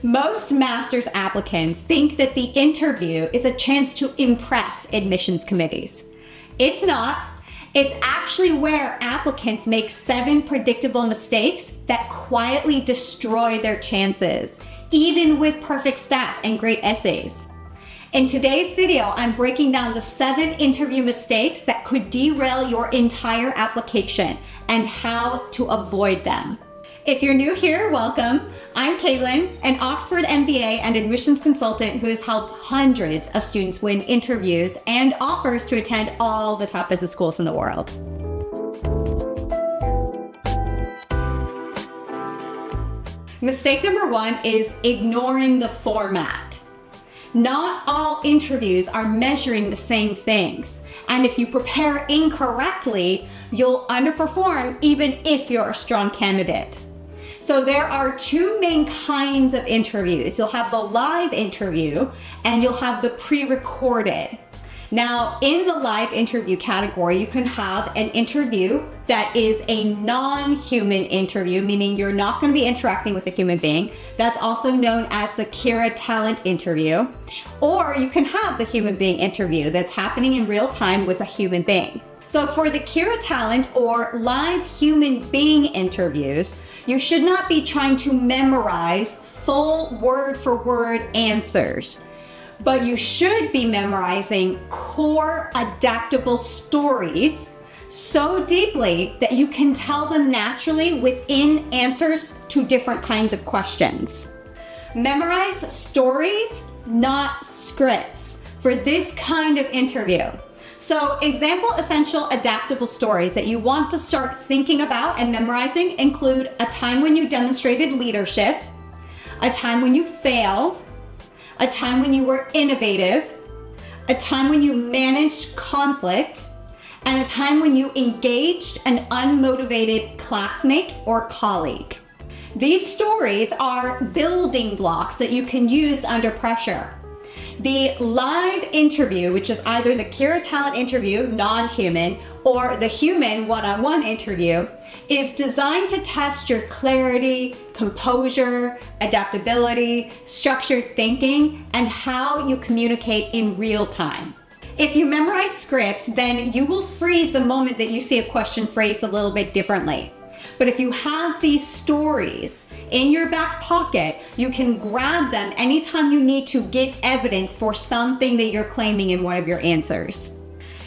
Most master's applicants think that the interview is a chance to impress admissions committees. It's not. It's actually where applicants make 7 predictable mistakes that quietly destroy their chances, even with perfect stats and great essays. In today's video, I'm breaking down the 7 interview mistakes that could derail your entire application and how to avoid them. If you're new here, welcome. I'm Caitlin, an Oxford MBA and admissions consultant who has helped hundreds of students win interviews and offers to attend all the top business schools in the world. Mistake number 1 is ignoring the format. Not all interviews are measuring the same things, and if you prepare incorrectly, you'll underperform even if you're a strong candidate. So there are 2 main kinds of interviews. You'll have the live interview and you'll have the pre-recorded. Now, in the live interview category, you can have an interview that is a non-human interview, meaning you're not going to be interacting with a human being. That's also known as the Kira Talent interview. Or you can have the human being interview that's happening in real time with a human being. So for the Kira Talent or live human being interviews, you should not be trying to memorize full word-for-word answers. But you should be memorizing core adaptable stories so deeply that you can tell them naturally within answers to different kinds of questions. Memorize stories, not scripts, for this kind of interview. So example essential adaptable stories that you want to start thinking about and memorizing include a time when you demonstrated leadership, a time when you failed, a time when you were innovative, a time when you managed conflict, and a time when you engaged an unmotivated classmate or colleague. These stories are building blocks that you can use under pressure. The live interview, which is either the Kira Talent interview, non-human, or the human one-on-one interview, is designed to test your clarity, composure, adaptability, structured thinking, and how you communicate in real time. If you memorize scripts, then you will freeze the moment that you see a question phrased a little bit differently. But if you have these stories in your back pocket, you can grab them anytime you need to get evidence for something that you're claiming in one of your answers.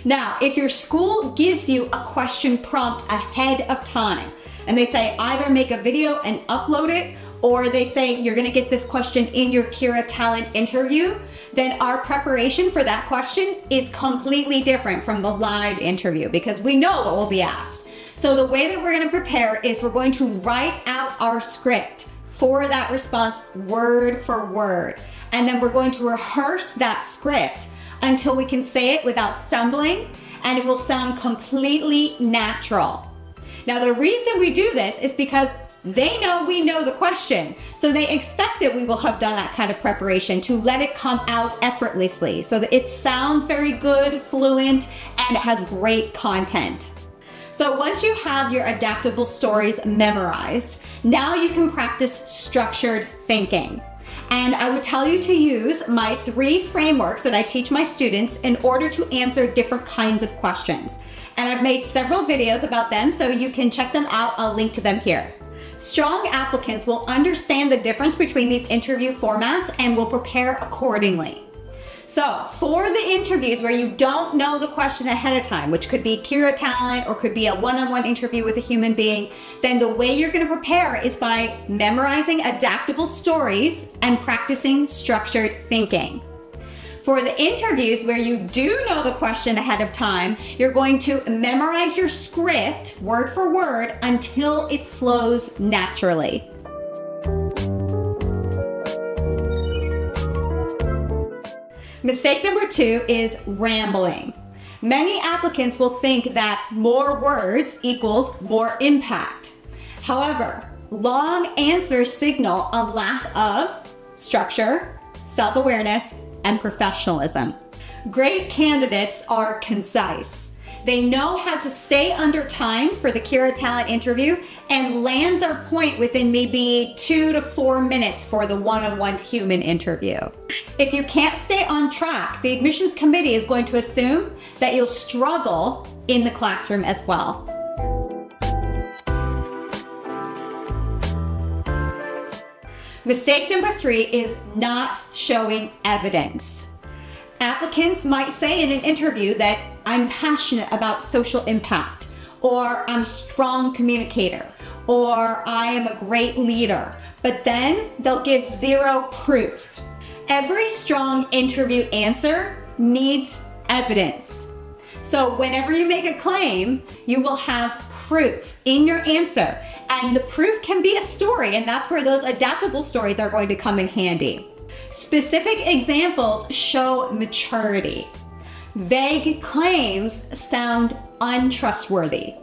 Now, if your school gives you a question prompt ahead of time, and they say either make a video and upload it, or they say you're gonna get this question in your Kira Talent interview, then our preparation for that question is completely different from the live interview because we know what will be asked. So the way that we're gonna prepare is we're going to write out our script for that response word for word. And then we're going to rehearse that script until we can say it without stumbling, and it will sound completely natural. Now, the reason we do this is because they know we know the question. So they expect that we will have done that kind of preparation to let it come out effortlessly so that it sounds very good, fluent, and it has great content. So once you have your adaptable stories memorized, now you can practice structured thinking. And I would tell you to use my 3 frameworks that I teach my students in order to answer different kinds of questions. And I've made several videos about them, so you can check them out. I'll link to them here. Strong applicants will understand the difference between these interview formats and will prepare accordingly. So for the interviews where you don't know the question ahead of time, which could be Kira Talent or could be a one-on-one interview with a human being, then the way you're going to prepare is by memorizing adaptable stories and practicing structured thinking. For the interviews where you do know the question ahead of time, you're going to memorize your script word for word until it flows naturally. Mistake number 2 is rambling. Many applicants will think that more words equals more impact. However, long answers signal a lack of structure, self-awareness, and professionalism. Great candidates are concise. They know how to stay under time for the Kira Talent interview and land their point within maybe 2 to 4 minutes for the one-on-one human interview. If you can't stay on track, the admissions committee is going to assume that you'll struggle in the classroom as well. Mistake number 3 is not showing evidence. Applicants might say in an interview that I'm passionate about social impact, or I'm a strong communicator, or I am a great leader, but then they'll give 0 proof. Every strong interview answer needs evidence. So whenever you make a claim, you will have proof in your answer, and the proof can be a story, and that's where those adaptable stories are going to come in handy. Specific examples show maturity. Vague claims sound untrustworthy.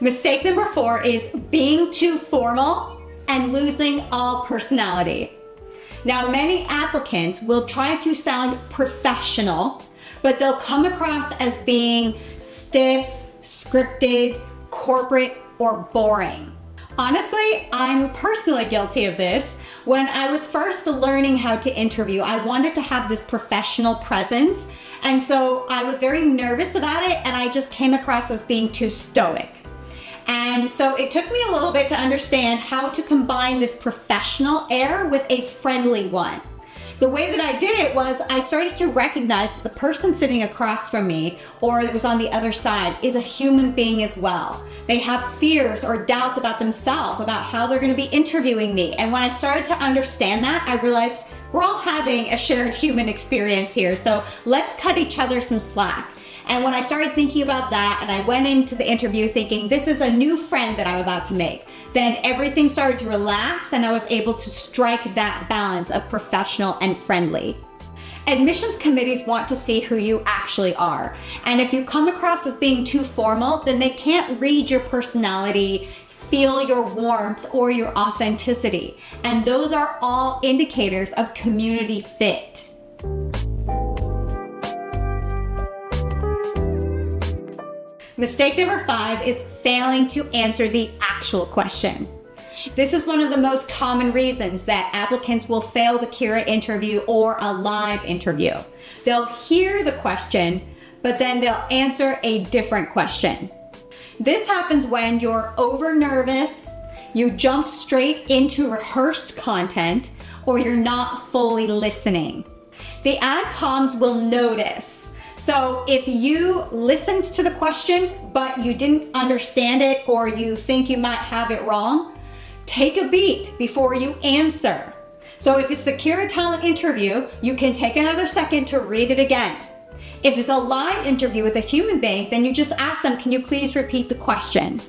Mistake number 4 is being too formal and losing all personality. Now, many applicants will try to sound professional, but they'll come across as being stiff, scripted, corporate, or boring. Honestly, I'm personally guilty of this. When I was first learning how to interview, I wanted to have this professional presence, and so I was very nervous about it, and I just came across as being too stoic. And so it took me a little bit to understand how to combine this professional air with a friendly one. The way that I did it was I started to recognize that the person sitting across from me or that was on the other side is a human being as well. They have fears or doubts about themselves, about how they're going to be interviewing me. And when I started to understand that, I realized we're all having a shared human experience here. So let's cut each other some slack. And when I started thinking about that and I went into the interview thinking this is a new friend that I'm about to make, then everything started to relax and I was able to strike that balance of professional and friendly. Admissions committees want to see who you actually are. And if you come across as being too formal, then they can't read your personality, feel your warmth, or your authenticity. And those are all indicators of community fit. Mistake number 5 is failing to answer the actual question. This is one of the most common reasons that applicants will fail the Kira interview or a live interview. They'll hear the question, but then they'll answer a different question. This happens when you're over nervous, you jump straight into rehearsed content, or you're not fully listening. The adcoms will notice. So if you listened to the question, but you didn't understand it or you think you might have it wrong, take a beat before you answer. So if it's the Kira Talent interview, you can take another second to read it again. If it's a live interview with a human being, then you just ask them, can you please repeat the question?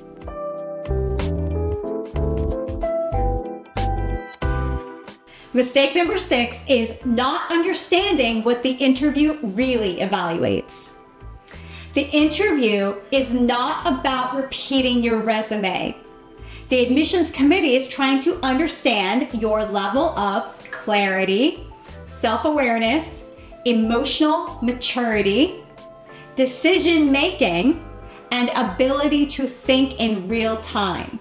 Mistake number 6 is not understanding what the interview really evaluates. The interview is not about repeating your resume. The admissions committee is trying to understand your level of clarity, self-awareness, emotional maturity, decision-making, and ability to think in real time.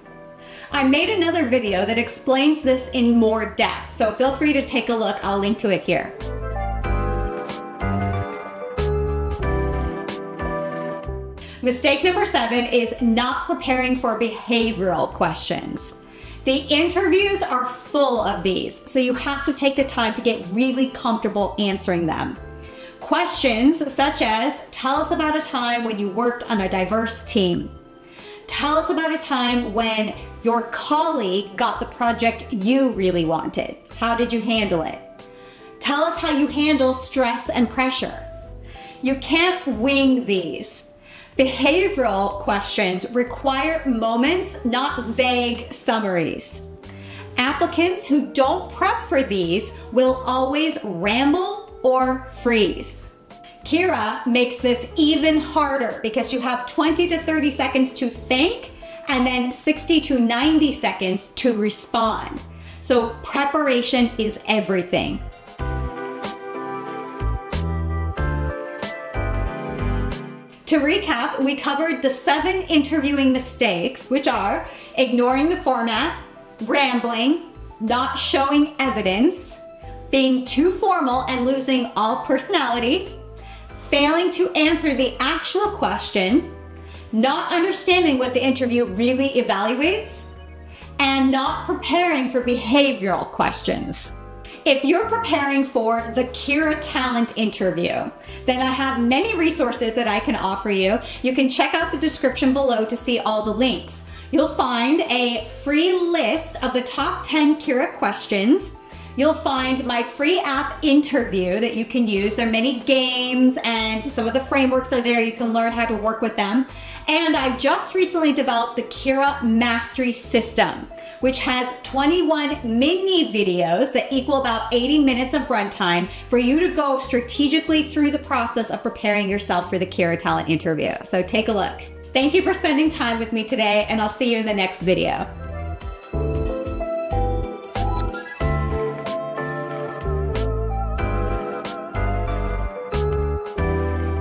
I made another video that explains this in more depth, so feel free to take a look. I'll link to it here. Mistake number 7 is not preparing for behavioral questions. The interviews are full of these, so you have to take the time to get really comfortable answering them. Questions such as, tell us about a time when you worked on a diverse team. Tell us about a time when your colleague got the project you really wanted. How did you handle it? Tell us how you handle stress and pressure. You can't wing these. Behavioral questions require moments, not vague summaries. Applicants who don't prep for these will always ramble or freeze. Kira makes this even harder because you have 20 to 30 seconds to think and then 60 to 90 seconds to respond. So preparation is everything. To recap, we covered the 7 interviewing mistakes, which are ignoring the format, rambling, not showing evidence, being too formal and losing all personality, failing to answer the actual question, not understanding what the interview really evaluates, and not preparing for behavioral questions. If you're preparing for the Kira Talent interview, then I have many resources that I can offer you. You can check out the description below to see all the links. You'll find a free list of the top 10 Kira questions. You'll find my free app interview that you can use. There are many games and some of the frameworks are there. You can learn how to work with them. And I've just recently developed the Kira Mastery System, which has 21 mini videos that equal about 80 minutes of runtime for you to go strategically through the process of preparing yourself for the Kira Talent interview. So take a look. Thank you for spending time with me today, and I'll see you in the next video.